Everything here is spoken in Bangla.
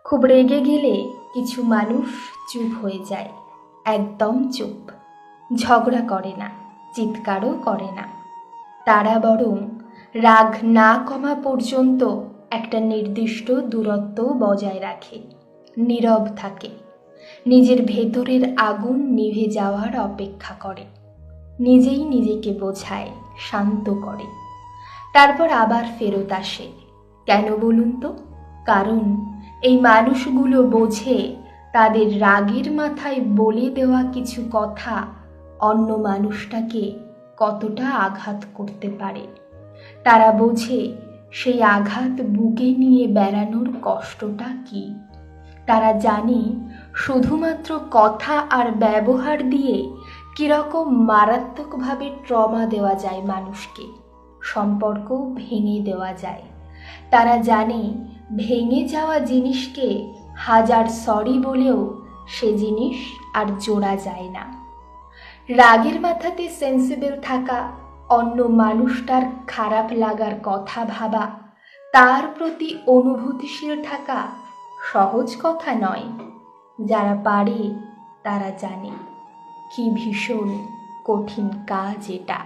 খুব রেগে গেলে কিছু মানুষ চুপ হয়ে যায়, একদম চুপ। ঝগড়া করে না, চিৎকারও করে না। তারা বরং রাগ না কমা পর্যন্ত একটা নির্দিষ্ট দূরত্ব বজায় রাখে, নীরব থাকে, নিজের ভেতরের আগুন নিভে যাওয়ার অপেক্ষা করে, নিজেই নিজেকে বোঝায়, শান্ত করে, তারপর আবার ফেরত আসে। কেন বলুন তো? কারণ এই মানুষগুলো বোঝে তাদের রাগের মাথায় বলে দেওয়া কিছু কথা অন্য মানুষটাকে কতটা আঘাত করতে পারে। তারা বোঝে সেই আঘাত বুকে নিয়ে বেড়ানোর কষ্টটা কি। তারা জানে শুধুমাত্র কথা আর ব্যবহার দিয়ে কিরকম মারাত্মকভাবে ট্রমা দেওয়া যায় মানুষকে, সম্পর্ক ভেঙে দেওয়া যায়। তারা জানে ভেঙে যাওয়া জিনিসকে হাজার সরি বলেও সে জিনিস আর জোড়া যায় না। রাগের মাথাতে সেন্সিবল থাকা, অন্য মানুষটার খারাপ লাগার কথা ভাবা, তার প্রতি অনুভূতিশীল থাকা সহজ কথা নয়। যারা পারে তারা জানে কি ভীষণ কঠিন কাজ এটা।